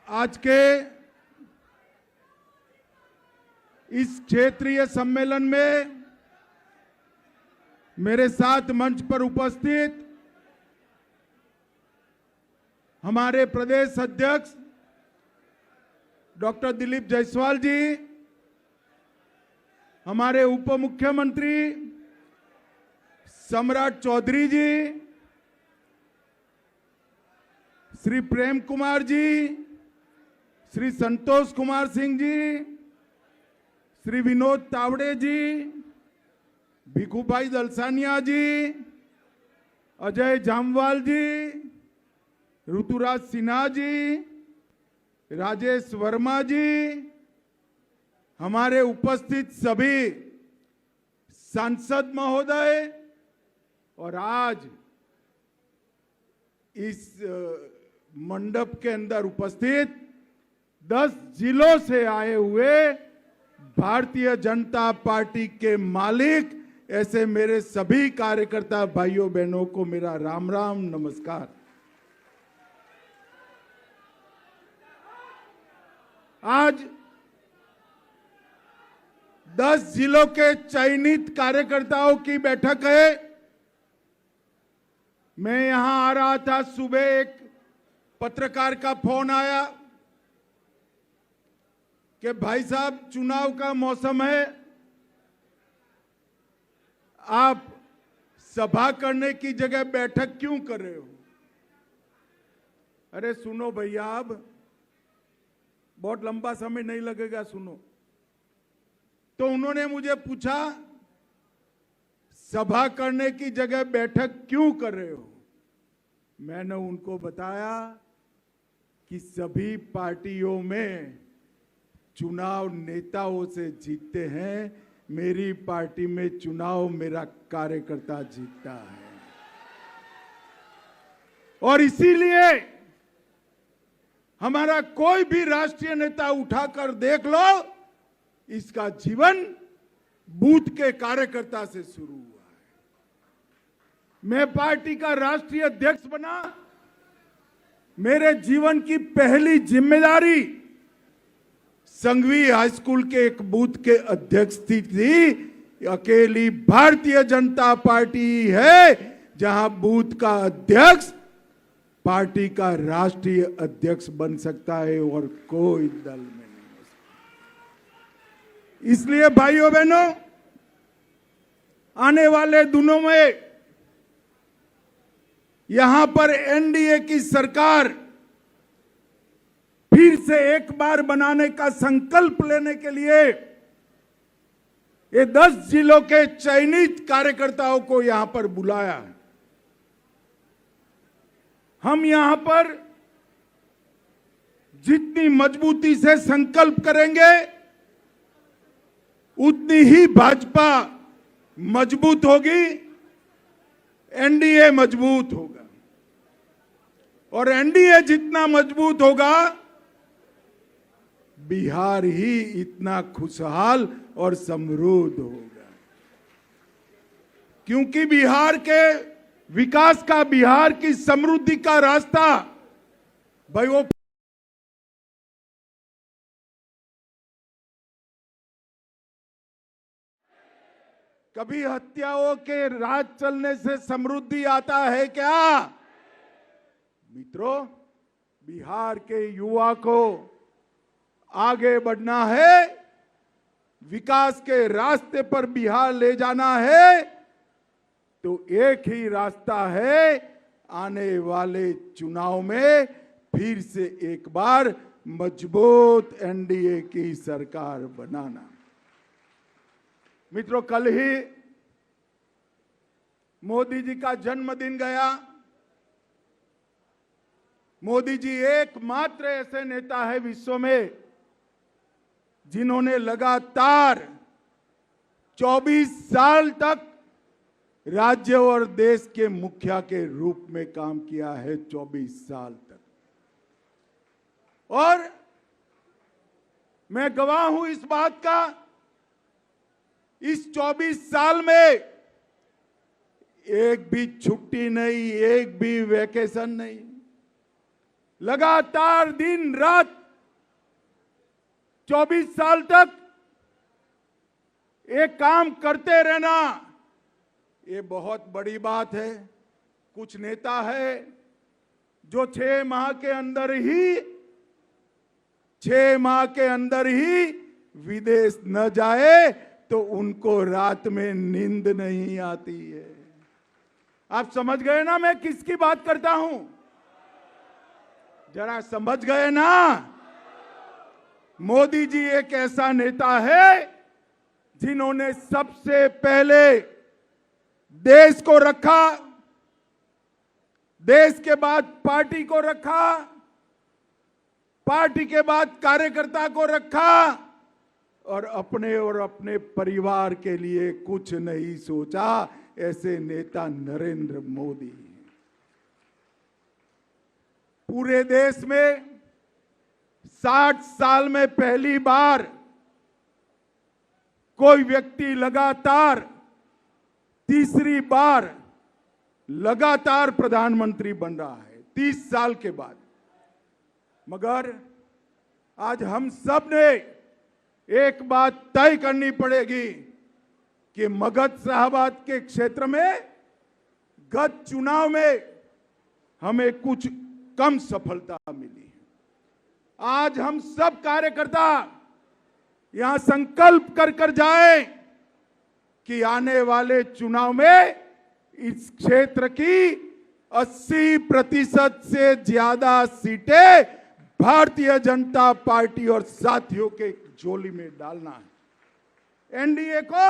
आज के इस क्षेत्रीय सम्मेलन में मेरे साथ मंच पर उपस्थित हमारे प्रदेश अध्यक्ष डॉक्टर दिलीप जायसवाल जी, हमारे उप मुख्यमंत्री सम्राट चौधरी जी, श्री प्रेम कुमार जी, श्री संतोष कुमार सिंह जी, श्री विनोद तावड़े जी, भिखुभाई दलसानिया जी, अजय जामवाल जी, ऋतुराज सिन्हा जी, राजेश वर्मा जी, हमारे उपस्थित सभी सांसद महोदय और आज इस मंडप के अंदर उपस्थित 10 जिलों से आए हुए भारतीय जनता पार्टी के मालिक, ऐसे मेरे सभी कार्यकर्ता भाइयों बहनों को मेरा राम राम नमस्कार। आज 10 जिलों के चयनित कार्यकर्ताओं की बैठक है। मैं यहां आ रहा था, सुबह एक पत्रकार का फोन आया कि भाई साहब चुनाव का मौसम है, आप सभा करने की जगह बैठक क्यों कर रहे हो? अरे सुनो भैया, अब बहुत लंबा समय नहीं लगेगा, सुनो। तो उन्होंने मुझे पूछा सभा करने की जगह बैठक क्यों कर रहे हो? मैंने उनको बताया कि सभी पार्टियों में चुनाव नेताओं से जीतते हैं, मेरी पार्टी में चुनाव मेरा कार्यकर्ता जीतता है। और इसीलिए हमारा कोई भी राष्ट्रीय नेता उठाकर देख लो, इसका जीवन बूथ के कार्यकर्ता से शुरू हुआ है। मैं पार्टी का राष्ट्रीय अध्यक्ष बना, मेरे जीवन की पहली जिम्मेदारी संघवी हाई स्कूल के एक बूथ के अध्यक्ष थी। अकेली भारतीय जनता पार्टी है जहां बूथ का अध्यक्ष पार्टी का राष्ट्रीय अध्यक्ष बन सकता है और कोई दल में नहीं हो सकता। इसलिए भाइयों बहनों, आने वाले दिनों में यहां पर एनडीए की सरकार फिर से एक बार बनाने का संकल्प लेने के लिए ये 10 जिलों के चयनित कार्यकर्ताओं को यहां पर बुलाया है। हम यहां पर जितनी मजबूती से संकल्प करेंगे, उतनी ही भाजपा मजबूत होगी, एनडीए मजबूत होगा। और एनडीए जितना मजबूत होगा, बिहार ही इतना खुशहाल और समृद्ध होगा। क्योंकि बिहार के विकास का, बिहार की समृद्धि का रास्ता भाई वो कभी हत्याओं के राज चलने से समृद्धि आता है क्या? मित्रों, बिहार के युवा को आगे बढ़ना है, विकास के रास्ते पर बिहार ले जाना है, तो एक ही रास्ता है, आने वाले चुनाव में फिर से एक बार मजबूत एनडीए की सरकार बनाना। मित्रों, कल ही मोदी जी का जन्मदिन गया। मोदी जी एकमात्र ऐसे नेता है विश्व में जिन्होंने लगातार 24 साल तक राज्य और देश के मुखिया के रूप में काम किया है, 24 साल तक। और मैं गवाह हूं इस बात का, इस 24 साल में एक भी छुट्टी नहीं, एक भी वैकेशन नहीं। लगातार दिन रात 24 साल तक एक काम करते रहना, ये बहुत बड़ी बात है। कुछ नेता है जो 6 माह के अंदर ही विदेश न जाए तो उनको रात में नींद नहीं आती है। आप समझ गए ना मैं किसकी बात करता हूं? जरा समझ गए ना? मोदी जी एक ऐसा नेता है जिन्होंने सबसे पहले देश को रखा, देश के बाद पार्टी को रखा, पार्टी के बाद कार्यकर्ता को रखा और अपने परिवार के लिए कुछ नहीं सोचा। ऐसे नेता नरेंद्र मोदी। पूरे देश में 60 साल में पहली बार कोई व्यक्ति लगातार तीसरी बार लगातार प्रधानमंत्री बन रहा है 30 साल के बाद। मगर आज हम सब ने एक बात तय करनी पड़ेगी कि मगध साहबाद के क्षेत्र में गत चुनाव में हमें कुछ कम सफलता मिली। आज हम सब कार्यकर्ता यहां संकल्प कर जाए कि आने वाले चुनाव में इस क्षेत्र की 80% से ज्यादा सीटें भारतीय जनता पार्टी और साथियों के झोली में डालना है। एनडीए को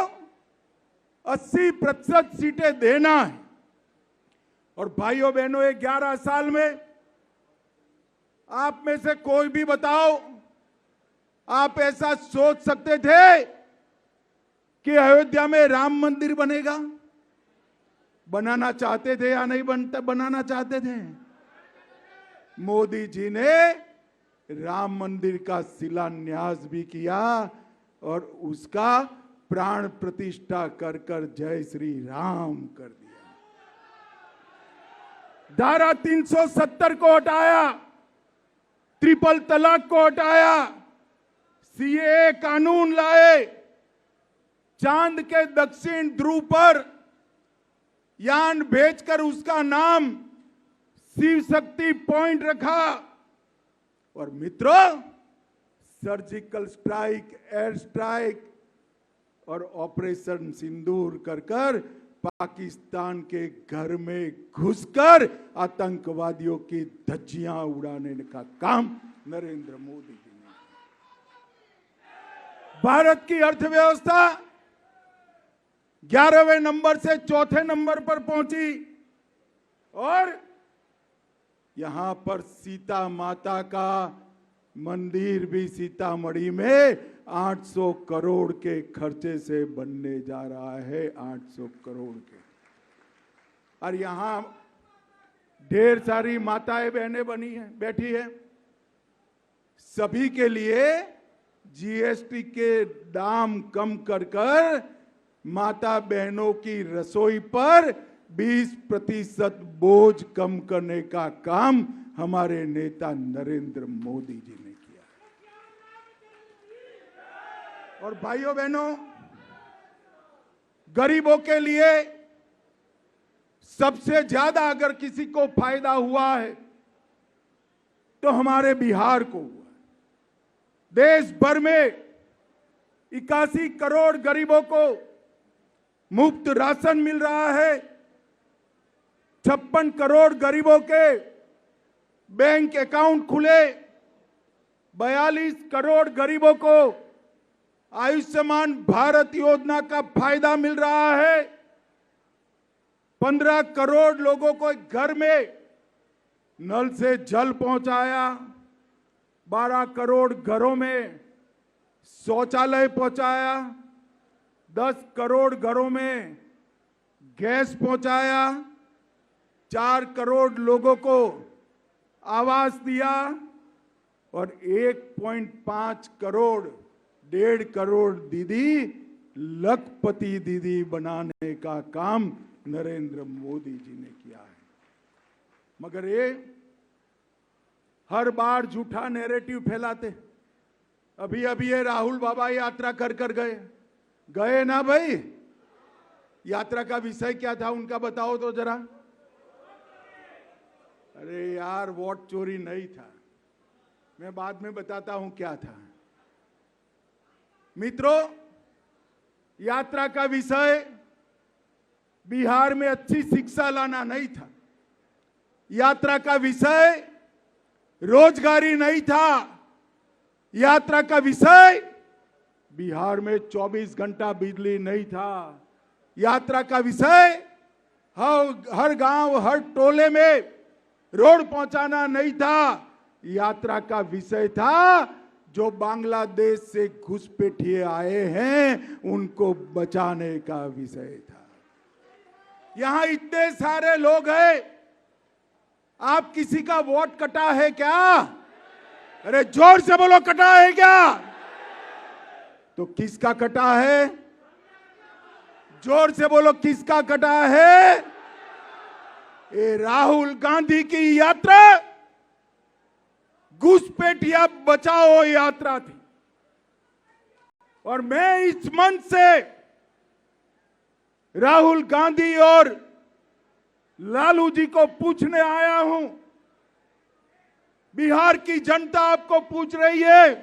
80% सीटें देना है। और भाइयों बहनों, 11 साल में आप में से कोई भी बताओ, आप ऐसा सोच सकते थे कि अयोध्या में राम मंदिर बनेगा? बनाना चाहते थे या नहीं बनाना चाहते थे? मोदी जी ने राम मंदिर का शिलान्यास भी किया और उसका प्राण प्रतिष्ठा कर जय श्री राम कर दिया। धारा 370 को हटाया, ट्रिपल तलाक को हटाया, सीएए कानून लाए, चांद के दक्षिण ध्रुव पर यान भेजकर उसका नाम शिव शक्ति पॉइंट रखा। और मित्रों, सर्जिकल स्ट्राइक, एयर स्ट्राइक और ऑपरेशन सिंदूर कर पाकिस्तान के घर में घुसकर आतंकवादियों की धज्जियां उड़ाने का काम नरेंद्र मोदी जी ने। भारत की अर्थव्यवस्था 11वें नंबर से 4थे नंबर पर पहुंची और यहां पर सीता माता का मंदिर भी सीतामढ़ी में 800 करोड़ के खर्चे से बनने जा रहा है। 800 करोड़ के। और यहां ढेर सारी माताएं बहनें बनी हैं, बैठी है। सभी के लिए जीएसटी के दाम कम कर माता बहनों की रसोई पर 20% बोझ कम करने का काम हमारे नेता नरेंद्र मोदी जी ने किया। और भाइयों बहनों, गरीबों के लिए सबसे ज्यादा अगर किसी को फायदा हुआ है तो हमारे बिहार को हुआ। देश भर में 81 करोड़ गरीबों को मुफ्त राशन मिल रहा है। 56 करोड़ गरीबों के बैंक अकाउंट खुले। 42 करोड़ गरीबों को आयुष्मान भारत योजना का फायदा मिल रहा है। 15 करोड़ लोगों को घर में नल से जल पहुंचाया। 12 करोड़ घरों में शौचालय पहुंचाया। 10 करोड़ घरों में गैस पहुंचाया। 4 करोड़ लोगों को आवास दिया और 1.5 करोड़ 1.5 करोड़ दीदी लखपति दीदी बनाने का काम नरेंद्र मोदी जी ने किया है। मगर ये हर बार झूठा नैरेटिव फैलाते। अभी अभी ये राहुल बाबा यात्रा कर कर गए ना भाई। यात्रा का विषय क्या था उनका बताओ तो जरा। अरे यार, वोट चोरी नहीं था, मैं बाद में बताता हूं क्या था। मित्रों, यात्रा का विषय बिहार में अच्छी शिक्षा लाना नहीं था। यात्रा का विषय रोजगारी नहीं था। यात्रा का विषय बिहार में 24 घंटा बिजली नहीं था। यात्रा का विषय हर गांव हर टोले में रोड पहुंचाना नहीं था। यात्रा का विषय था जो बांग्लादेश से घुसपैठिए आए हैं उनको बचाने का विषय था। यहां इतने सारे लोग हैं, आप किसी का वोट कटा है क्या? अरे जोर से बोलो, कटा है क्या? तो किसका कटा है? जोर से बोलो, किसका कटा है? ये राहुल गांधी की यात्रा घुसपैठिया बचाओ यात्रा थी। और मैं इस मंच से राहुल गांधी और लालू जी को पूछने आया हूं, बिहार की जनता आपको पूछ रही है,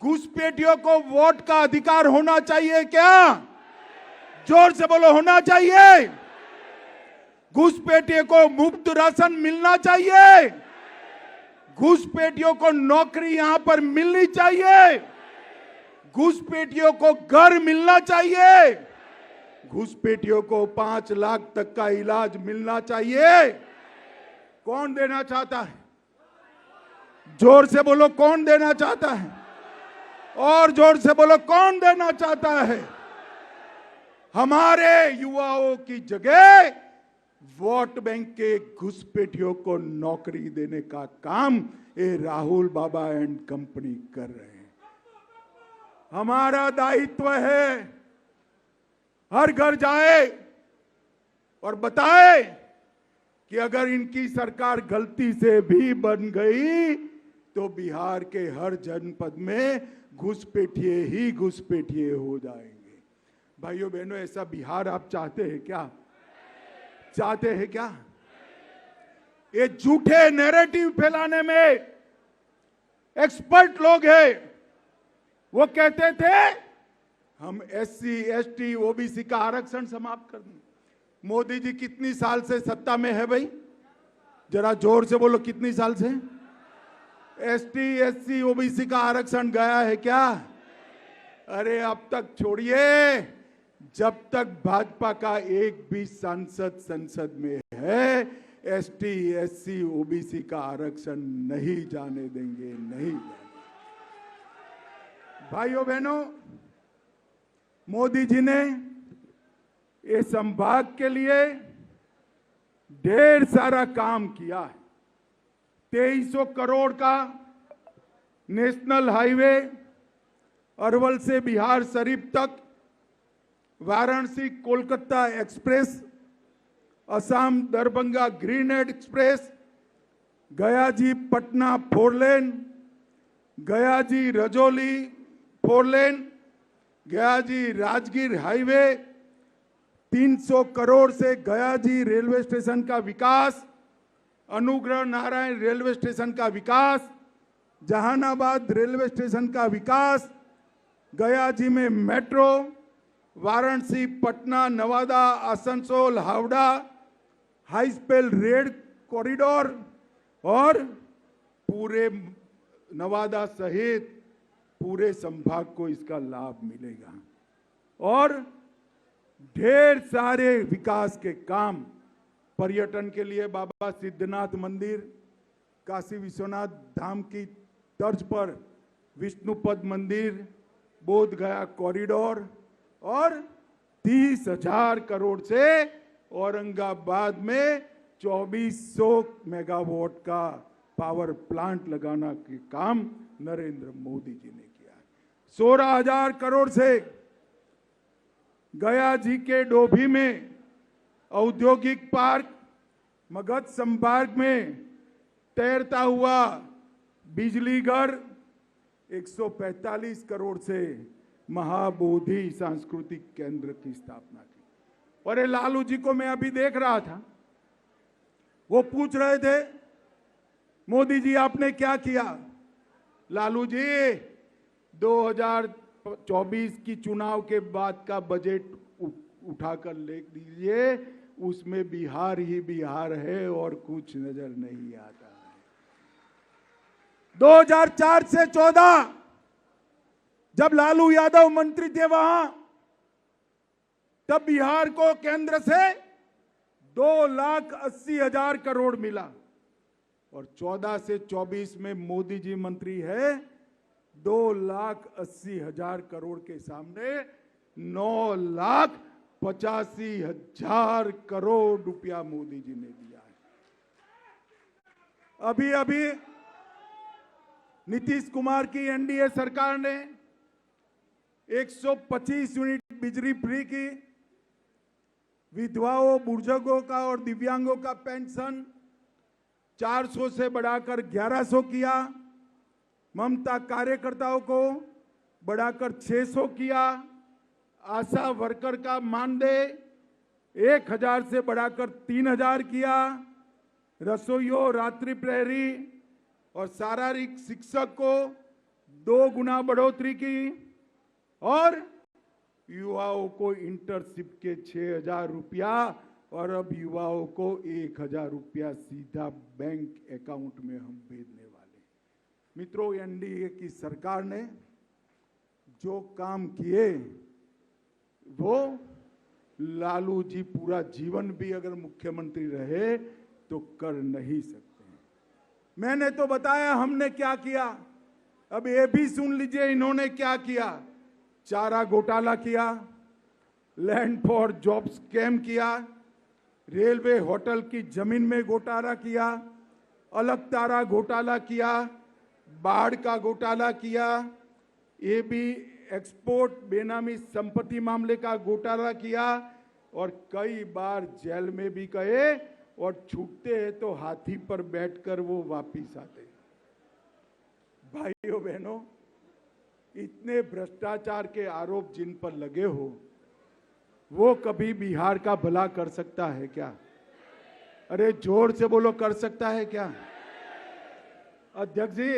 घुसपैठियों को वोट का अधिकार होना चाहिए क्या? जोर से बोलो, होना चाहिए। घुसपैठियों को मुफ्त राशन मिलना चाहिए। घुसपैठियों को नौकरी यहां पर मिलनी चाहिए। घुसपैठियों को घर मिलना चाहिए। घुसपैठियों को 5 लाख तक का इलाज मिलना चाहिए। कौन देना चाहता है? जोर से बोलो, कौन देना चाहता है? और जोर से बोलो, कौन देना चाहता है? हमारे युवाओं की जगह वोट बैंक के घुसपैठियों को नौकरी देने का काम ये राहुल बाबा एंड कंपनी कर रहे हैं। हमारा दायित्व है हर घर जाए और बताए कि अगर इनकी सरकार गलती से भी बन गई तो बिहार के हर जनपद में घुसपैठिए ही घुसपैठिए हो जाएंगे। भाइयों बहनों, ऐसा बिहार आप चाहते हैं क्या? चाहते हैं क्या? ये झूठे नैरेटिव फैलाने में एक्सपर्ट लोग हैं। वो कहते थे हम SC ST OBC का आरक्षण समाप्त कर दें। मोदी जी कितनी साल से सत्ता में है भाई? जरा जोर से बोलो, कितनी साल से? ST SC OBC का आरक्षण गया है क्या? अरे अब तक छोड़िए, जब तक भाजपा का एक भी सांसद संसद में है ST SC OBC का आरक्षण नहीं जाने देंगे, नहीं जाने। भाइयों बहनों, मोदी जी ने इस संभाग के लिए ढेर सारा काम किया है। 2300 करोड़ का नेशनल हाईवे अरवल से बिहार शरीफ तक, Varanasi Kolkata express, Assam Darbhanga Greenhead express, Gayaji Patna 4 लेन, गयाजी रजौली 4 लेन, गयाजी राजगीर हाईवे, 300 करोड़ से गयाजी रेलवे स्टेशन का विकास, अनुग्रह नारायण रेलवे स्टेशन का विकास, जहानाबाद रेलवे स्टेशन का विकास, गयाजी में metro, Varanasi Patna Nawada Asansol Howrah high speed rail corridor और पूरे नवादा सहित पूरे संभाग को इसका लाभ मिलेगा। और ढेर सारे विकास के काम पर्यटन के लिए बाबा सिद्धनाथ मंदिर, काशी विश्वनाथ धाम की तर्ज पर विष्णुपद मंदिर, बोध गया कॉरिडोर और 30,000 करोड़ से औरंगाबाद में 2400 मेगावाट का पावर प्लांट लगाना के काम नरेंद्र मोदी जी ने किया। 16,000 करोड़ से गया जी के डोभी में औद्योगिक पार्क, मगध संभाग में तैरता हुआ बिजली घर 145 करोड़ से महाबोधि सांस्कृतिक केंद्र की स्थापना की। और ये लालू जी को मैं अभी देख रहा था, वो पूछ रहे थे मोदी जी आपने क्या किया। लालू जी 2024 की चुनाव के बाद का बजट उठाकर लिख दीजिए, उसमें बिहार ही बिहार है और कुछ नजर नहीं आता है। 2004 से 14 जब लालू यादव मंत्री थे वहां, तब बिहार को केंद्र से 2,80,000 करोड़ मिला और 14 से 24 में मोदी जी मंत्री है, 2,80,000 करोड़ के सामने 9,85,000 करोड़ रुपया मोदी जी ने दिया है। अभी अभी नीतीश कुमार की एनडीए सरकार ने 125 यूनिट बिजली फ्री की, विधवाओं, बुजुर्गों का और दिव्यांगों का पेंशन 400 से बढ़ाकर 1100 किया, ममता कार्यकर्ताओं को बढ़ाकर 600 किया, आशा वर्कर का मानदेय 1,000 से बढ़ाकर 3,000 किया, रसोइयों, रात्रि प्रहरी और शारीरिक शिक्षक को 2 गुना बढ़ोतरी की और युवाओं को इंटर्नशिप के 6,000 रुपया और अब युवाओं को 1,000 रुपया सीधा बैंक अकाउंट में हम भेजने वाले। मित्रों, एनडीए की सरकार ने जो काम किए वो लालू जी पूरा जीवन भी अगर मुख्यमंत्री रहे तो कर नहीं सकते हैं। मैंने तो बताया हमने क्या किया, अब ये भी सुन लीजिए इन्होंने क्या किया। चारा घोटाला किया, लैंड फॉर जॉब स्कैम किया, रेलवे होटल की जमीन में घोटाला किया, अलग तारा घोटाला किया, बाढ़ का घोटाला किया, ये भी एक्सपोर्ट बेनामी संपत्ति मामले का घोटाला किया और कई बार जेल में भी गए और छूटते हैं तो हाथी पर बैठकर वो वापिस आते। भाइयों बहनों, इतने भ्रष्टाचार के आरोप जिन पर लगे हो वो कभी बिहार का भला कर सकता है क्या? अरे जोर से बोलो, कर सकता है क्या? अध्यक्ष जी,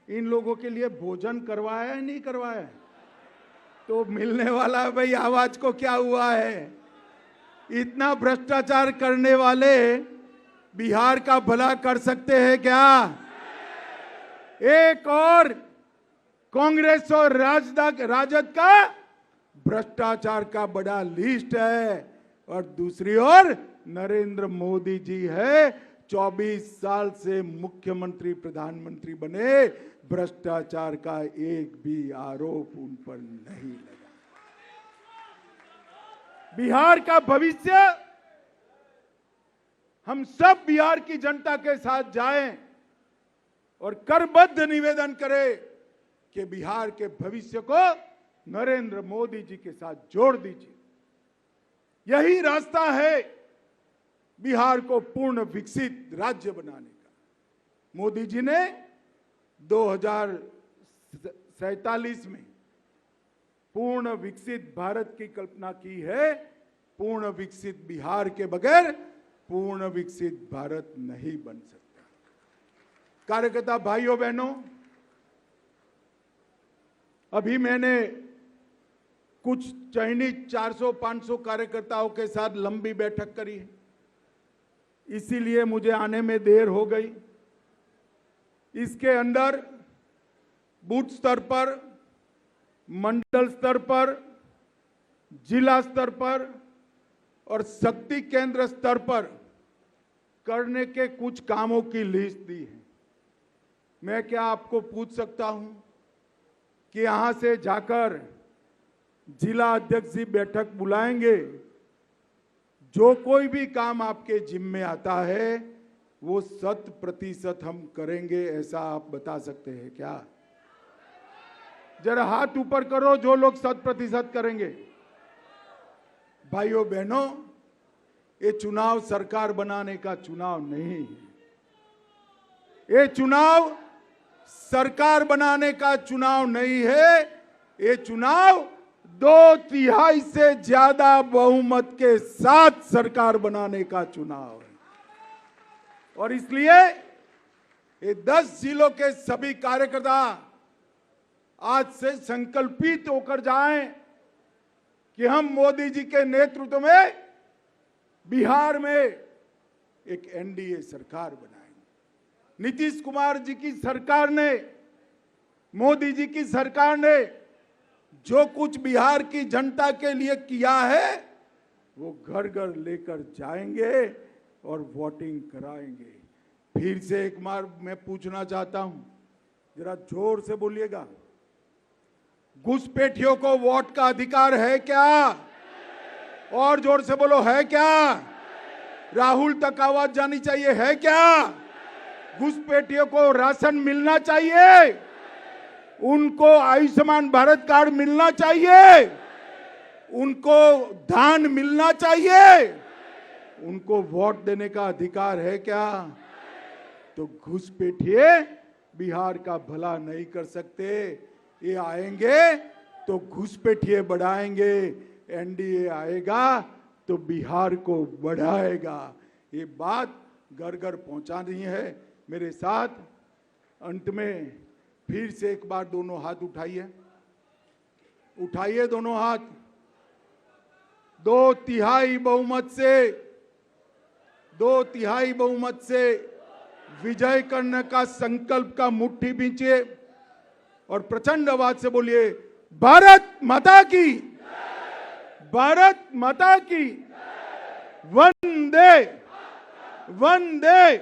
इन लोगों के लिए भोजन करवाया है नहीं करवाया? तो मिलने वाला है भाई, आवाज को क्या हुआ है? इतना भ्रष्टाचार करने वाले बिहार का भला कर सकते हैं क्या? एक और कांग्रेस और राजद का भ्रष्टाचार का बड़ा लिस्ट है और दूसरी ओर नरेंद्र मोदी जी है, 24 साल से मुख्यमंत्री प्रधानमंत्री बने, भ्रष्टाचार का एक भी आरोप उन पर नहीं लगा। बिहार का भविष्य, हम सब बिहार की जनता के साथ जाएं और करबद्ध निवेदन करें कि बिहार के भविष्य को नरेंद्र मोदी जी के साथ जोड़ दीजिए। यही रास्ता है बिहार को पूर्ण विकसित राज्य बनाने का। मोदी जी ने 2047 में पूर्ण विकसित भारत की कल्पना की है। पूर्ण विकसित बिहार के बगैर पूर्ण विकसित भारत नहीं बन सकता। कार्यकर्ता भाइयों बहनों, अभी मैंने कुछ चयनित 400-500 कार्यकर्ताओं के साथ लंबी बैठक करी है, इसीलिए मुझे आने में देर हो गई। इसके अंदर बूथ स्तर पर, मंडल स्तर पर, जिला स्तर पर और शक्ति केंद्र स्तर पर करने के कुछ कामों की लिस्ट दी है। मैं क्या आपको पूछ सकता हूं कि यहां से जाकर जिला अध्यक्ष जी बैठक बुलाएंगे, जो कोई भी काम आपके जिम्मे आता है वो 100% हम करेंगे, ऐसा आप बता सकते हैं क्या? जरा हाथ ऊपर करो जो लोग 100% करेंगे। भाइयों बहनों, ये चुनाव सरकार बनाने का चुनाव नहीं है, ये चुनाव सरकार बनाने का चुनाव नहीं है, ये चुनाव 2/3 से ज्यादा बहुमत के साथ सरकार बनाने का चुनाव है। और इसलिए ये 10 जिलों के सभी कार्यकर्ता आज से संकल्पित होकर जाएं कि हम मोदी जी के नेतृत्व में बिहार में एक एनडीए सरकार बनाएंगे। नीतीश कुमार जी की सरकार ने, मोदी जी की सरकार ने जो कुछ बिहार की जनता के लिए किया है वो घर घर लेकर जाएंगे और वोटिंग कराएंगे। फिर से एक बार मैं पूछना चाहता हूं, जरा जोर से बोलिएगा, घुसपैठियों को वोट का अधिकार है क्या? और जोर से बोलो, है क्या? राहुल तक आवाज जानी चाहिए, है क्या? घुसपैठियों को राशन मिलना चाहिए, उनको आयुष्मान भारत कार्ड मिलना चाहिए, उनको धान मिलना चाहिए, उनको वोट देने का अधिकार है क्या? तो घुसपैठिए बिहार का भला नहीं कर सकते। ये आएंगे तो घुसपैठिए बढ़ाएंगे, एनडीए आएगा तो बिहार को बढ़ाएगा। ये बात घर घर पहुंचानी है। मेरे साथ अंत में फिर से एक बार दोनों हाथ उठाइए, उठाइए दोनों हाथ। 2/3 बहुमत से, 2/3 बहुमत से विजय करने का संकल्प का मुट्ठी बींचिए और प्रचंड आवाज से बोलिए, भारत माता की, भारत माता की, वंदे वंदे